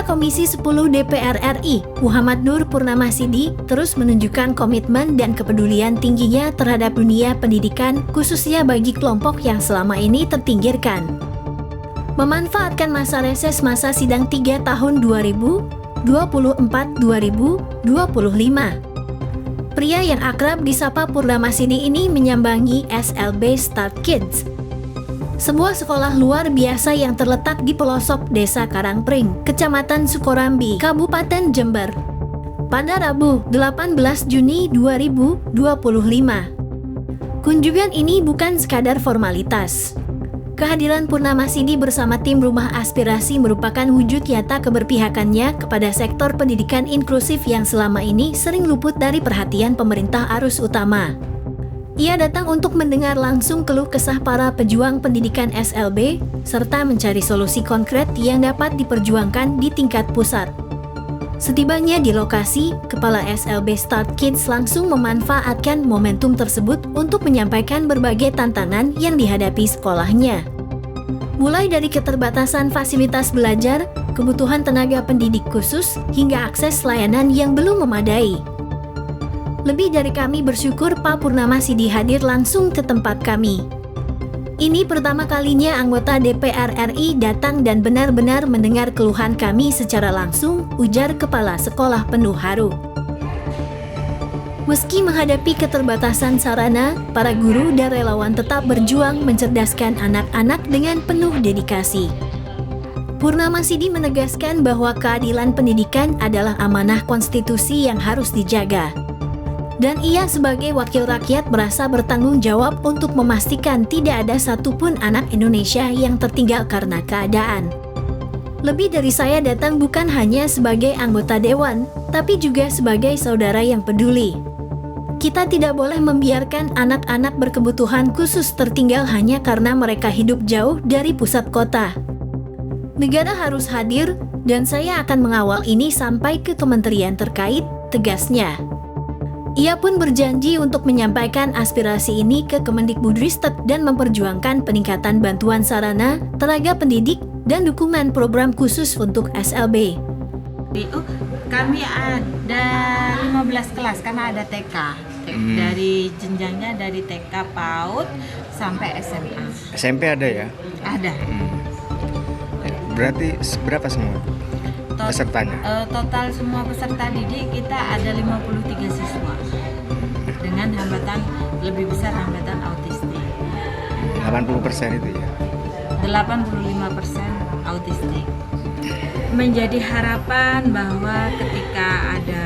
Komisi 10 DPR RI, Muhammad Nur Purnamasidi, terus menunjukkan komitmen dan kepedulian tingginya terhadap dunia pendidikan, khususnya bagi kelompok yang selama ini terpinggirkan. Memanfaatkan masa reses masa sidang 3 tahun 2024-2025. Pria yang akrab disapa Purnamasidi ini menyambangi SLB Start Kids, sebuah sekolah luar biasa yang terletak di pelosok Desa Karangpring, Kecamatan Sukorambi, Kabupaten Jember, pada Rabu 18 Juni 2025. Kunjungan ini bukan sekadar formalitas. Kehadiran Purnamasidi bersama tim Rumah Aspirasi merupakan wujud nyata keberpihakannya kepada sektor pendidikan inklusif yang selama ini sering luput dari perhatian pemerintah arus utama. Ia datang untuk mendengar langsung keluh kesah para pejuang pendidikan SLB, serta mencari solusi konkret yang dapat diperjuangkan di tingkat pusat. Setibanya di lokasi, Kepala SLB Start Kids langsung memanfaatkan momentum tersebut untuk menyampaikan berbagai tantangan yang dihadapi sekolahnya. Mulai dari keterbatasan fasilitas belajar, kebutuhan tenaga pendidik khusus, hingga akses layanan yang belum memadai. Lebih dari kami bersyukur Pak Purnamasidi hadir langsung ke tempat kami. Ini pertama kalinya anggota DPR RI datang dan benar-benar mendengar keluhan kami secara langsung, ujar Kepala Sekolah penuh haru. Meski menghadapi keterbatasan sarana, para guru dan relawan tetap berjuang mencerdaskan anak-anak dengan penuh dedikasi. Purnamasidi menegaskan bahwa keadilan pendidikan adalah amanah konstitusi yang harus dijaga. Dan ia sebagai wakil rakyat merasa bertanggung jawab untuk memastikan tidak ada satupun anak Indonesia yang tertinggal karena keadaan. Lebih dari saya datang bukan hanya sebagai anggota dewan, tapi juga sebagai saudara yang peduli. Kita tidak boleh membiarkan anak-anak berkebutuhan khusus tertinggal hanya karena mereka hidup jauh dari pusat kota. Negara harus hadir, dan saya akan mengawal ini sampai ke kementerian terkait, tegasnya. Ia pun berjanji untuk menyampaikan aspirasi ini ke Kemendikbudristek dan memperjuangkan peningkatan bantuan sarana, tenaga pendidik, dan dukungan program khusus untuk SLB. Kami ada 15 kelas karena ada TK. Dari jenjangnya dari TK PAUD sampai SMA. SMP ada ya? Ada. Berarti berapa semua pesertanya? Total semua peserta didik kita ada 53 siswa dengan hambatan lebih besar, hambatan autistik. 80% itu ya? 85% autistik. Menjadi harapan bahwa ketika ada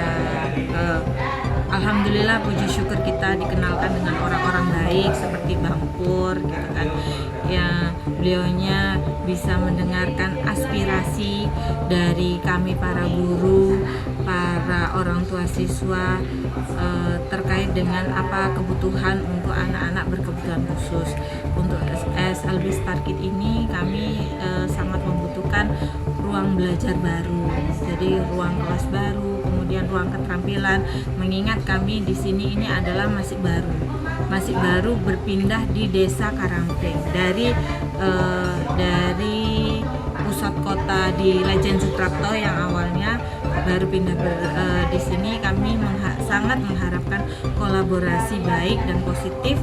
alhamdulillah puji syukur kita dikenalkan dengan orang-orang baik seperti Bang Pur gitu kan. Ya, beliaunya bisa mendengarkan aspirasi dari kami para guru, para orang tua siswa terkait dengan apa kebutuhan untuk anak-anak berkebutuhan khusus. Untuk SLB Start Kids ini kami sangat membutuhkan ruang belajar baru, jadi ruang kelas baru, kemudian ruang keterampilan. Mengingat kami di sini ini adalah masih baru berpindah di Desa Karangpring dari pusat kota di Lejen Suprapto yang awalnya baru pindah di sini. Kami sangat mengharapkan kolaborasi baik dan positif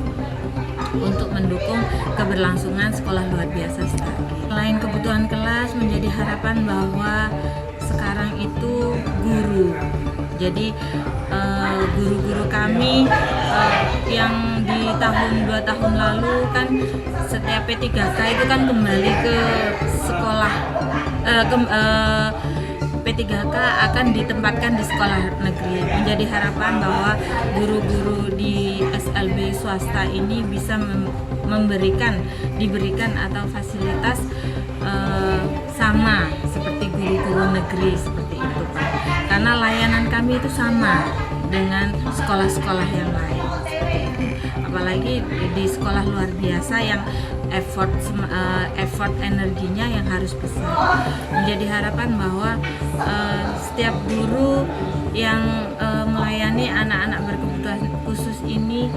untuk mendukung keberlangsungan sekolah luar biasa Start Kids. Selain kebutuhan kelas, menjadi harapan bahwa sekarang itu guru. Jadi guru-guru kami yang di tahun 2 tahun lalu kan setiap P3K itu kan kembali ke sekolah, P3K akan ditempatkan di sekolah negeri. Menjadi harapan bahwa guru-guru di SLB swasta ini bisa diberikan atau fasilitas sama seperti guru-guru negeri seperti itu Pak. Karena layanan kami itu sama dengan sekolah-sekolah yang lain. Apalagi di sekolah luar biasa yang effort energinya yang harus besar. Menjadi harapan bahwa setiap guru yang melayani anak-anak berkebutuhan khusus ini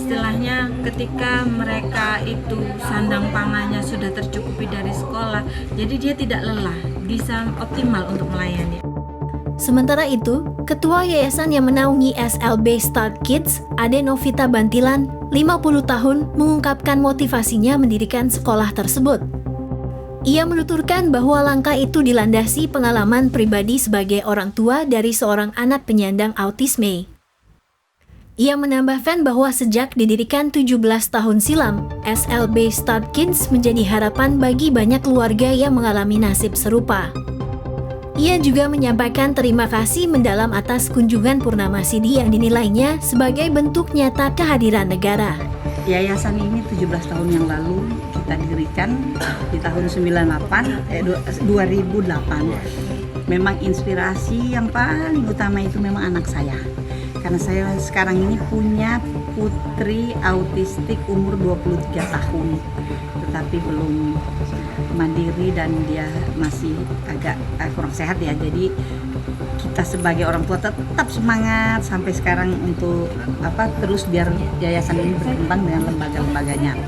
istilahnya ketika mereka itu sandang pangannya sudah tercukupi dari sekolah, jadi dia tidak lelah, bisa optimal untuk melayani. Sementara itu, Ketua Yayasan yang menaungi SLB Start Kids, Ade Novita Bantilan, 50 tahun, mengungkapkan motivasinya mendirikan sekolah tersebut. Ia menuturkan bahwa langkah itu dilandasi pengalaman pribadi sebagai orang tua dari seorang anak penyandang autisme. Ia menambahkan bahwa sejak didirikan 17 tahun silam, SLB Start Kids menjadi harapan bagi banyak keluarga yang mengalami nasib serupa. Ia juga menyampaikan terima kasih mendalam atas kunjungan Purnama Sidi yang dinilainya sebagai bentuk nyata kehadiran negara. Yayasan ini 17 tahun yang lalu kita dirikan di tahun 2008. Memang inspirasi yang paling utama itu memang anak saya. Karena saya sekarang ini punya putri autistik umur 23 tahun. Tetapi belum mandiri dan dia masih agak kurang sehat ya. Jadi kita sebagai orang tua tetap semangat sampai sekarang untuk terus biar yayasan ini berkembang dengan lembaga-lembaganya.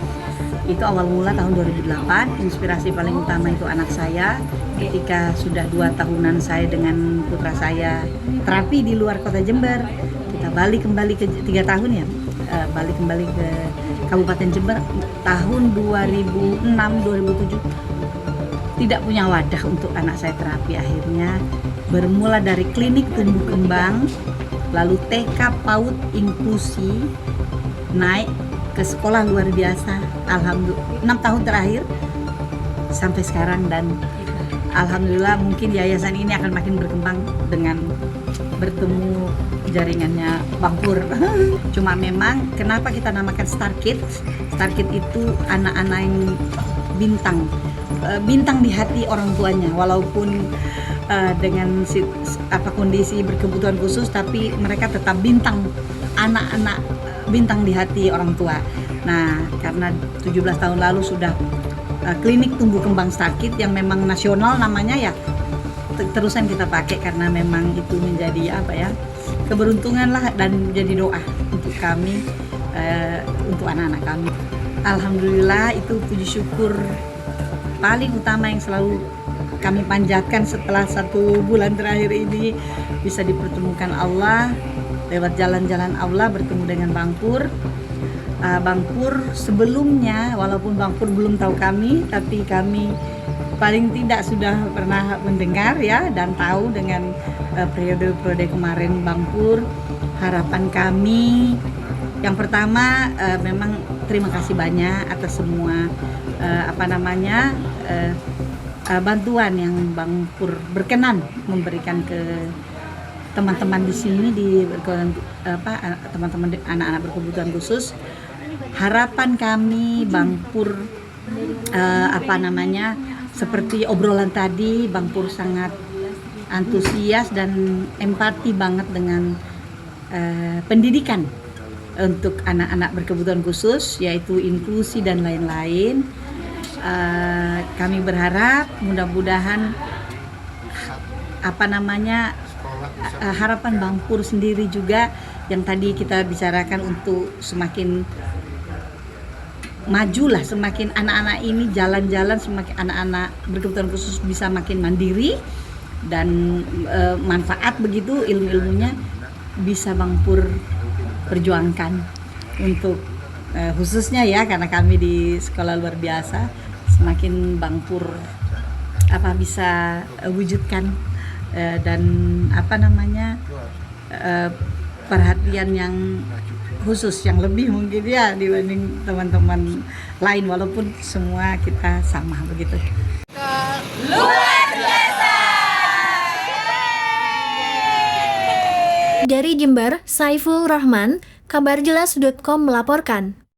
Itu awal mula tahun 2008. Inspirasi paling utama itu anak saya. Ketika sudah 2 tahunan saya dengan putra saya terapi di luar kota Jember, kita balik kembali ke 3 tahun ya, balik kembali ke Kabupaten Jember tahun 2006-2007, tidak punya wadah untuk anak saya terapi. Akhirnya bermula dari klinik tumbuh kembang, lalu TK PAUD inklusi, naik ke sekolah luar biasa. Alhamdulillah 6 tahun terakhir sampai sekarang, dan alhamdulillah mungkin yayasan ini akan makin berkembang dengan bertemu jaringannya Bang Pur. Cuma memang kenapa kita namakan Star Kids? Star Kids itu anak-anak yang bintang di hati orang tuanya, walaupun dengan kondisi berkebutuhan khusus, tapi mereka tetap bintang, anak-anak bintang di hati orang tua. Nah, karena 17 tahun lalu sudah klinik tumbuh kembang Star Kids yang memang nasional namanya ya, terusan kita pakai karena memang itu menjadi keberuntungan lah dan jadi doa untuk kami, untuk anak-anak kami. Alhamdulillah itu puji syukur paling utama yang selalu kami panjatkan setelah 1 bulan terakhir ini, bisa dipertemukan Allah lewat jalan-jalan Allah, bertemu dengan Bang Pur. Bang Pur sebelumnya, walaupun Bang Pur belum tahu kami, tapi kami paling tidak sudah pernah mendengar ya dan tahu dengan periode-periode kemarin Bang Pur. Harapan kami yang pertama memang terima kasih banyak atas semua bantuan yang Bang Pur berkenan memberikan ke teman-teman di sini, teman-teman anak-anak berkebutuhan khusus. Harapan kami Bang Pur seperti obrolan tadi, Bang Pur sangat antusias dan empati banget dengan pendidikan untuk anak-anak berkebutuhan khusus, yaitu inklusi dan lain-lain. Kami berharap mudah-mudahan harapan Bang Pur sendiri juga yang tadi kita bicarakan untuk semakin majulah, semakin anak-anak ini jalan-jalan, semakin anak-anak berkebutuhan khusus bisa makin mandiri dan manfaat begitu ilmu-ilmunya bisa Bang Pur perjuangkan untuk khususnya ya, karena kami di sekolah luar biasa, semakin Bang Pur bisa wujudkan dan perhatian yang khusus yang lebih mungkin ya dibanding teman-teman lain, walaupun semua kita sama begitu. Luar biasa. Dari Jember, Saiful Rahman, kabarjelas.com melaporkan.